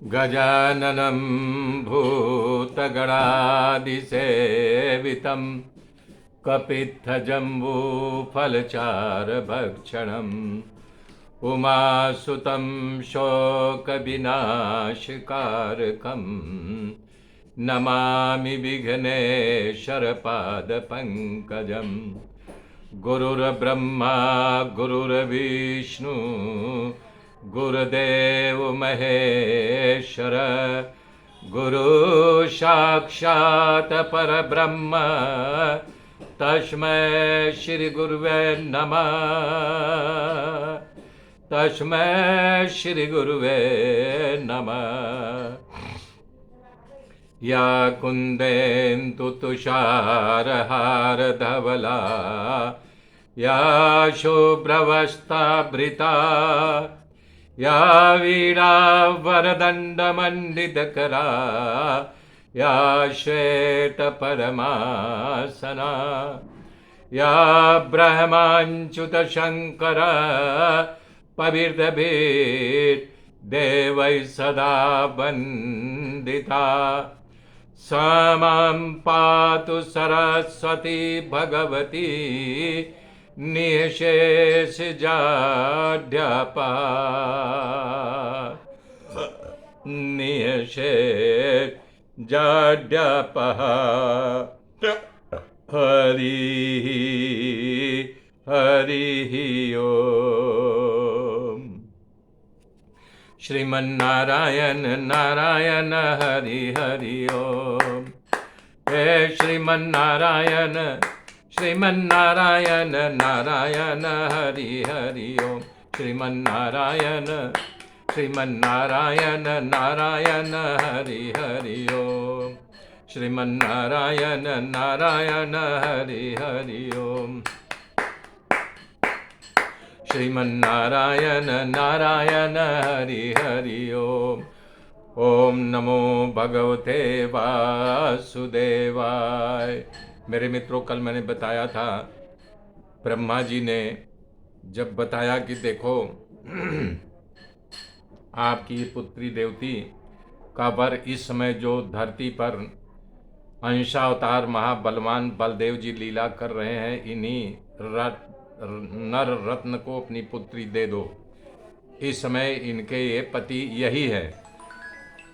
गजाननं भूतगणादिसेवितं कपित्थजम्बूफलचारभक्षणम् उमासुतं शोकविनाशकारकं नमामि विघ्नेश्वरपादपङ्कजम्। गुरुर्ब्रह्मा गुरुर्विष्णु गुरुदेव महेश्वर गुरु साक्षात् परब्रह्म तस्मै श्री गुरुवे नमः। तस्मै श्री गुरुवे नमः। या कुन्देन्दु तुषारहारधवला या शुभ्रवस्त्राभृता या वीणावरदण्डमण्डितकरा या श्वेतपरमासना या ब्रह्माच्युतशङ्करा पवित्रभिर्देवैः सदा वन्दिता। सा मां पातु सरस्वती भगवती निःशेषजाड्यापा निःशेषजाड्यापः। हरिः हरिः ओम्। श्रीमन्नारायण नारायण हरि हरि ओम। हे श्रीमन्नारायण श्रीमन्नारायण नारायण हरि हरि ओम। श्रीमन्नारायण श्रीमन्नारायण नारायण हरि हरि ओम। श्रीमन्नारायण नारायण हरि हरि ओम। श्रीमन्नारायण नारायण हरि हरि ओम। ओम नमो भगवते वासुदेवाय। मेरे मित्रों, कल मैंने बताया था, ब्रह्मा जी ने जब बताया कि देखो आपकी पुत्री देवती का वर इस समय जो धरती पर अंशावतार महाबलवान बलदेव जी लीला कर रहे हैं, इन्हीं नर रत्न को अपनी पुत्री दे दो। इस समय इनके ये पति यही है।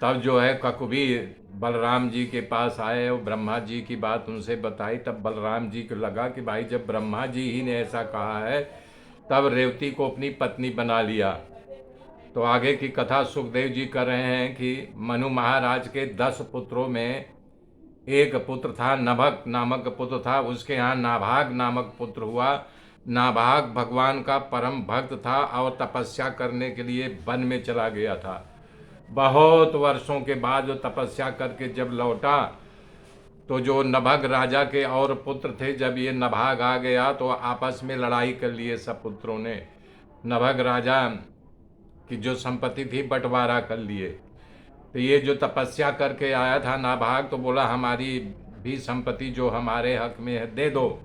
तब जो है ककुबीर बलराम जी के पास आए और ब्रह्मा जी की बात उनसे बताई। तब बलराम जी को लगा कि भाई जब ब्रह्मा जी ही ने ऐसा कहा है, तब रेवती को अपनी पत्नी बना लिया। तो आगे की कथा सुखदेव जी कर रहे हैं कि मनु महाराज के 10 पुत्रों में एक पुत्र था, नभक नामक पुत्र था। उसके यहाँ नाभाग नामक पुत्र हुआ। नाभाग भगवान का परम भक्त था और तपस्या करने के लिए वन में चला गया था। बहुत वर्षों के बाद जो तपस्या करके जब लौटा, तो जो नभग राजा के और पुत्र थे, जब ये नभाग आ गया तो आपस में लड़ाई कर लिए सब पुत्रों ने। नभग राजा की जो संपत्ति थी बंटवारा कर लिए। तो ये जो तपस्या करके आया था नाभाग, तो बोला हमारी भी संपत्ति जो हमारे हक में है दे दो।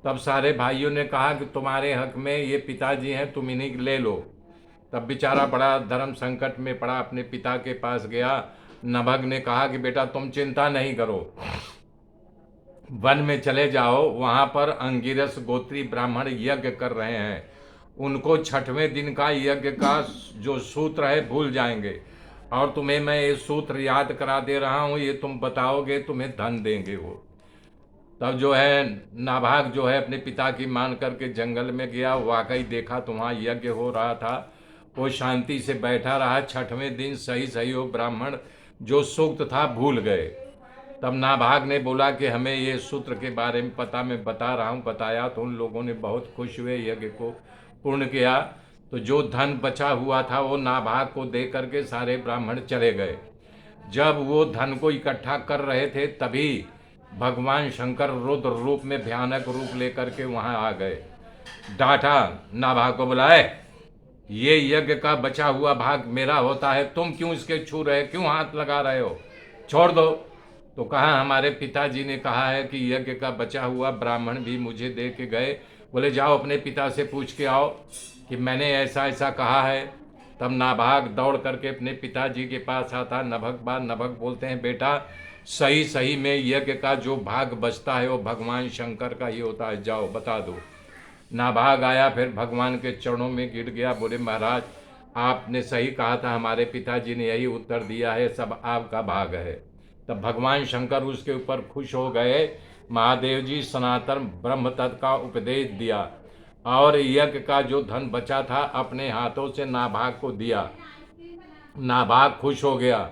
तब सारे भाइयों ने कहा कि तुम्हारे हक में ये पिताजी हैं, तुम इन्हीं ले लो। तब बेचारा बड़ा धर्म संकट में पड़ा, अपने पिता के पास गया। नभग ने कहा कि बेटा तुम चिंता नहीं करो, वन में चले जाओ, वहाँ पर अंगिरस गोत्री ब्राह्मण यज्ञ कर रहे हैं। उनको 6वें दिन का यज्ञ का जो सूत्र है भूल जाएंगे, और तुम्हें मैं ये सूत्र याद करा दे रहा हूँ, ये तुम बताओगे तुम्हें धन देंगे वो। तब जो है नाभाग जो है अपने पिता की मान करके जंगल में गया। वाकई देखा तो वहाँ यज्ञ हो रहा था। वो शांति से बैठा रहा। 6वें दिन सही सही वो ब्राह्मण जो सूक्त था भूल गए। तब नाभाग ने बोला कि हमें ये सूत्र के बारे में पता, मैं बता रहा हूँ। बताया तो उन लोगों ने बहुत खुश हुए, यज्ञ को पूर्ण किया। तो जो धन बचा हुआ था वो नाभाग को दे करके सारे ब्राह्मण चले गए। जब वो धन को इकट्ठा कर रहे थे, तभी भगवान शंकर रुद्र रूप में भयानक रूप लेकर के वहाँ आ गए। डांटा, नाभाग को बुलाए, ये यज्ञ का बचा हुआ भाग मेरा होता है, तुम क्यों इसके छू रहे, क्यों हाथ लगा रहे हो, छोड़ दो। तो कहा हमारे पिताजी ने कहा है कि यज्ञ का बचा हुआ ब्राह्मण भी मुझे दे के गए। बोले जाओ अपने पिता से पूछ के आओ कि मैंने ऐसा ऐसा कहा है। तब नाभाग दौड़ करके अपने पिताजी के पास आता। नभक बोलते हैं, बेटा सही सही में यज्ञ का जो भाग बचता है वो भगवान शंकर का ही होता है, जाओ बता दो। नाभाग आया, फिर भगवान के चरणों में गिर गया, बोले महाराज आपने सही कहा था, हमारे पिताजी ने यही उत्तर दिया है, सब आपका भाग है। तब भगवान शंकर उसके ऊपर खुश हो गए। महादेव जी सनातन ब्रह्म तत्व का उपदेश दिया और यज्ञ का जो धन बचा था अपने हाथों से नाभाग को दिया। नाभाग खुश हो गया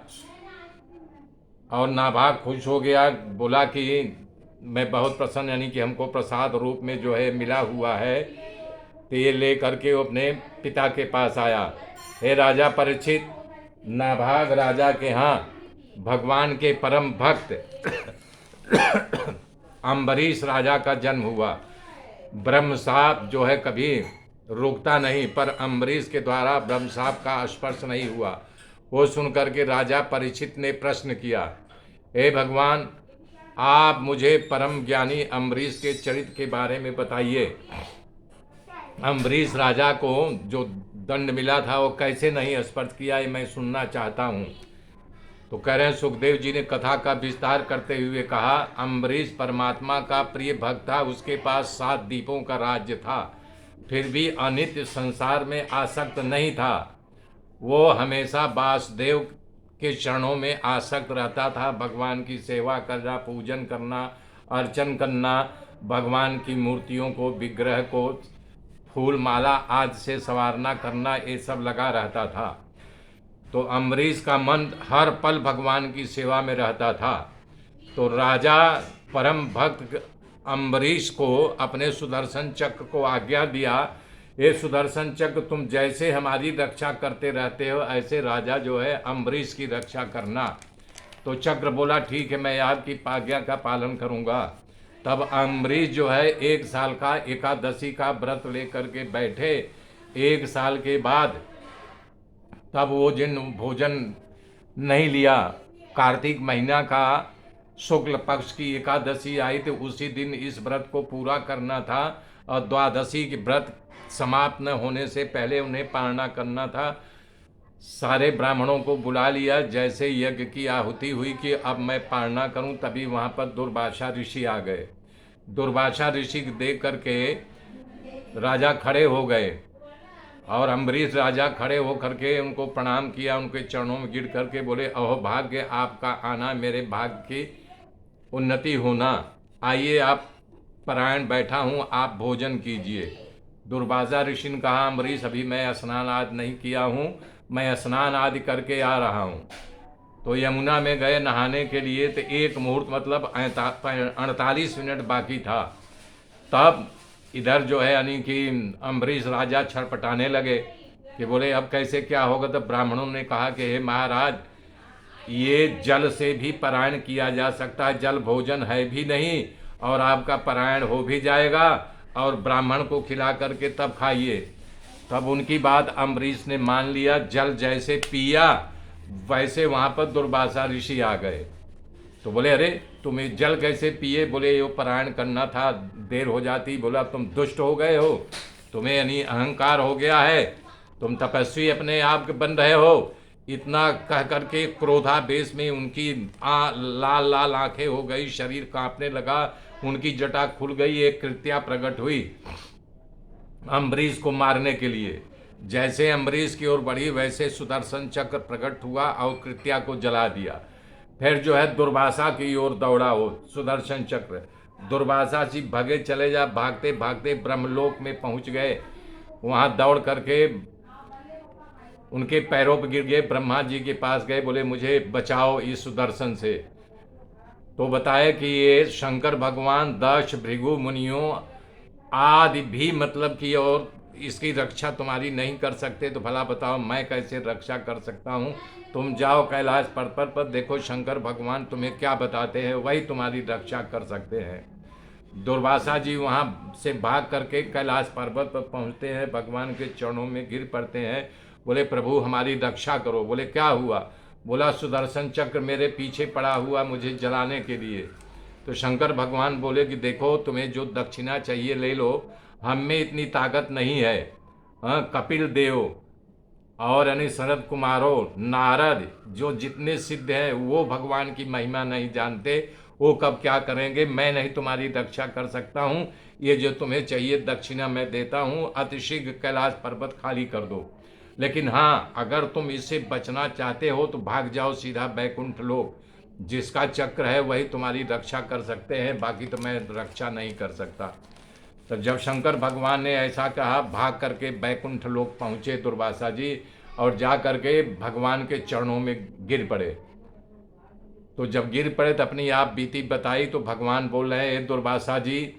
और नाभाग खुश हो गया, बोला कि मैं बहुत प्रसन्न, यानी कि हमको प्रसाद रूप में जो है मिला हुआ है। तो ये ले करके वो अपने पिता के पास आया। हे राजा परीक्षित, नाभाग राजा के यहाँ भगवान के परम भक्त अम्बरीश राजा का जन्म हुआ। ब्रह्म साप जो है कभी रुकता नहीं, पर अम्बरीश के द्वारा ब्रह्म साप का स्पर्श नहीं हुआ। वो सुनकर के राजा परीक्षित ने प्रश्न किया, हे भगवान आप मुझे परम ज्ञानी अम्बरीश के चरित्र के बारे में बताइए। अम्बरीश राजा को जो दंड मिला था वो कैसे नहीं स्पर्श किया, ये मैं सुनना चाहता हूँ। तो कह रहे हैं, सुखदेव जी ने कथा का विस्तार करते हुए कहा, अम्बरीश परमात्मा का प्रिय भक्त था, उसके पास 7 दीपों का राज्य था, फिर भी अनित्य संसार में आसक्त नहीं था। वो हमेशा वासुदेव के चरणों में आसक्त रहता था। भगवान की सेवा करना, पूजन करना, अर्चन करना, भगवान की मूर्तियों को, विग्रह को फूल माला आदि से संवारना करना, ये सब लगा रहता था। तो अम्बरीश का मन हर पल भगवान की सेवा में रहता था। तो राजा परम भक्त अम्बरीश को अपने सुदर्शन चक्र को आज्ञा दिया, ये सुदर्शन चक्र तुम जैसे हमारी रक्षा करते रहते हो ऐसे राजा जो है अम्बरीश की रक्षा करना। तो चक्र बोला ठीक है, मैं आपकी आज्ञा का पालन करूंगा। तब अम्बरीश जो है 1 साल का एकादशी का व्रत लेकर के बैठे। 1 साल के बाद तब वो जिन भोजन नहीं लिया, कार्तिक महीना का शुक्ल पक्ष की एकादशी आई थी, उसी दिन इस व्रत को पूरा करना था और द्वादशी के व्रत समाप्त न होने से पहले उन्हें पालना करना था। सारे ब्राह्मणों को बुला लिया। जैसे यज्ञ की आहुति हुई कि अब मैं पालना करूं, तभी वहां पर दुर्वासा ऋषि आ गए। दुर्वासा ऋषि देख करके राजा खड़े हो गए और अम्बरीश राजा खड़े हो करके उनको प्रणाम किया, उनके चरणों में गिर करके बोले, अहो भाग्य आपका आना मेरे भाग्य की उन्नति होना, आइए आप परायण बैठा हूँ, आप भोजन कीजिए। दुर्वासा ऋषि ने कहा, अम्बरीश अभी मैं स्नान आदि नहीं किया हूँ, मैं स्नान आदि करके आ रहा हूँ। तो यमुना में गए नहाने के लिए। तो 1 मुहूर्त मतलब 48 मिनट बाकी था। तब इधर जो है यानी कि अम्बरीश राजा छटपटाने लगे कि बोले अब कैसे क्या होगा। तो ब्राह्मणों ने कहा कि हे महाराज, ये जल से भी परायण किया जा सकता है, जल भोजन है भी नहीं और आपका परायण हो भी जाएगा और ब्राह्मण को खिला करके तब खाइए। तब उनकी बात अम्बरीश ने मान लिया। जल जैसे पिया वैसे वहाँ पर दुर्वासा ऋषि आ गए। तो बोले, अरे तुम्हें जल कैसे पिए? बोले ये परायण करना था, देर हो जाती। बोला तुम दुष्ट हो गए हो, तुम्हें यानी अहंकार हो गया है, तुम तपस्वी अपने आप के बन रहे हो। इतना कह करके क्रोधावेश में उनकी लाल लाल आंखें हो गई, शरीर कांपने लगा, उनकी जटा खुल गई, एक कृत्या प्रकट हुई अम्बरीश को मारने के लिए। जैसे अम्बरीश की ओर बढ़ी वैसे सुदर्शन चक्र प्रकट हुआ और कृत्या को जला दिया। फिर जो है दुर्वासा की ओर दौड़ा हो सुदर्शन चक्र। दुर्वासा जी भगे चले जा, भागते भागते ब्रह्मलोक में पहुंच गए। वहां दौड़ करके उनके पैरों पर गिर गए, ब्रह्मा जी के पास गए, बोले मुझे बचाओ इस सुदर्शन से। तो बताया कि ये शंकर भगवान 10 भृगु मुनियों आदि भी मतलब कि और इसकी रक्षा तुम्हारी नहीं कर सकते, तो भला बताओ मैं कैसे रक्षा कर सकता हूँ। तुम जाओ कैलाश पर्वत पर, देखो शंकर भगवान तुम्हें क्या बताते हैं, वही तुम्हारी रक्षा कर सकते हैं। दुर्वासा जी वहाँ से भाग करके कैलाश पर्वत पर पहुँचते हैं, भगवान के चरणों में गिर पड़ते हैं, बोले प्रभु हमारी रक्षा करो। बोले क्या हुआ? बोला सुदर्शन चक्र मेरे पीछे पड़ा हुआ मुझे जलाने के लिए। तो शंकर भगवान बोले कि देखो तुम्हें जो दक्षिणा चाहिए ले लो, हम में इतनी ताकत नहीं है। हाँ, कपिल देव और यानी सनत कुमारो, नारद, जो जितने सिद्ध हैं वो भगवान की महिमा नहीं जानते, वो कब क्या करेंगे। मैं नहीं तुम्हारी रक्षा कर सकता हूँ, ये जो तुम्हें चाहिए दक्षिणा मैं देता हूँ, अतिशीघ्र कैलाश पर्वत खाली कर दो। लेकिन हाँ, अगर तुम इससे बचना चाहते हो तो भाग जाओ सीधा बैकुंठ लोक, जिसका चक्र है वही तुम्हारी रक्षा कर सकते हैं, बाकी तो मैं रक्षा नहीं कर सकता। तो जब शंकर भगवान ने ऐसा कहा, भाग करके बैकुंठ लोक पहुँचे दुर्वासा जी, और जा करके भगवान के चरणों में गिर पड़े। तो जब गिर पड़े तो अपनी आप बीती बताई, तो भगवान बोल रहे हैं, दुर्वासा जी,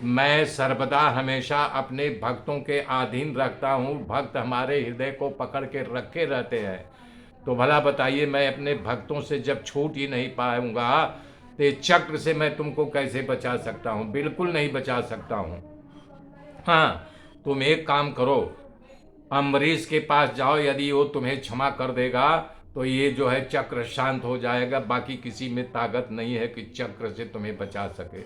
मैं सर्वदा हमेशा अपने भक्तों के अधीन रखता हूँ, भक्त हमारे हृदय को पकड़ के रखे रहते हैं। तो भला बताइए, मैं अपने भक्तों से जब छूट ही नहीं पाऊंगा तो चक्र से मैं तुमको कैसे बचा सकता हूँ? बिल्कुल नहीं बचा सकता हूँ। हाँ, तुम एक काम करो, अम्बरीश के पास जाओ, यदि वो तुम्हें क्षमा कर देगा तो ये जो है चक्र शांत हो जाएगा, बाकी किसी में ताकत नहीं है कि चक्र से तुम्हें बचा सके।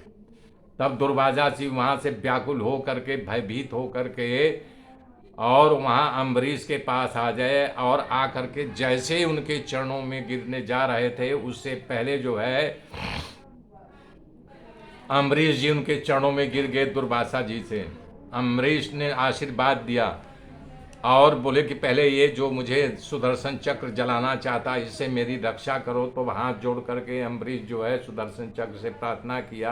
तब दुर्वासा जी वहाँ से व्याकुल हो करके, भयभीत हो करके, और वहाँ अम्बरीश के पास आ जाए, और आ करके जैसे ही उनके चरणों में गिरने जा रहे थे, उससे पहले जो है अम्बरीश जी उनके चरणों में गिर गए दुर्वासा जी से। अम्बरीश ने आशीर्वाद दिया और बोले कि पहले ये जो मुझे सुदर्शन चक्र जलाना चाहता है, इससे मेरी रक्षा करो। तो हाथ जोड़ करके अम्बरीश जो है सुदर्शन चक्र से प्रार्थना किया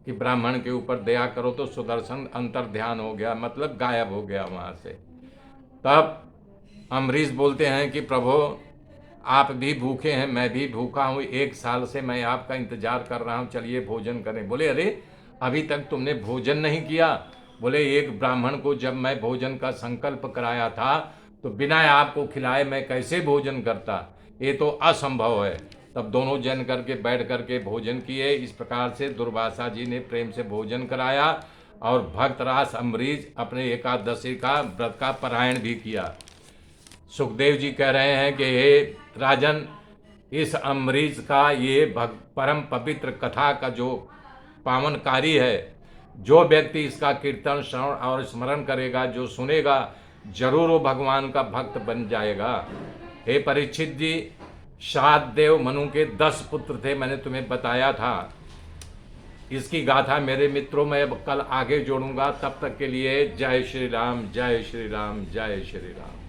कि ब्राह्मण के ऊपर दया करो, तो सुदर्शन अंतर ध्यान हो गया, मतलब गायब हो गया वहाँ से। तब अम्बरीश बोलते हैं कि प्रभु, आप भी भूखे हैं, मैं भी भूखा हूँ, 1 साल से मैं आपका इंतजार कर रहा हूँ, चलिए भोजन करें। बोले, अरे अभी तक तुमने भोजन नहीं किया? बोले, एक ब्राह्मण को जब मैं भोजन का संकल्प कराया था तो बिना आपको खिलाए मैं कैसे भोजन करता, ये तो असंभव है। तब दोनों जन करके बैठ करके भोजन किए। इस प्रकार से दुर्वासा जी ने प्रेम से भोजन कराया, और भक्तराज अम्बरीश अपने एकादशी का व्रत का पारायण भी किया। सुखदेव जी कह रहे हैं कि हे राजन, इस अम्बरीश का ये परम पवित्र कथा का जो पावनकारी है, जो व्यक्ति इसका कीर्तन, श्रवण और स्मरण करेगा, जो सुनेगा, जरूर वो भगवान का भक्त बन जाएगा। हे परीक्षित जी, शातदेव मनु के 10 पुत्र थे, मैंने तुम्हें बताया था। इसकी गाथा मेरे मित्रों में अब कल आगे जोड़ूंगा। तब तक के लिए जय श्री राम, जय श्री राम, जय श्री राम।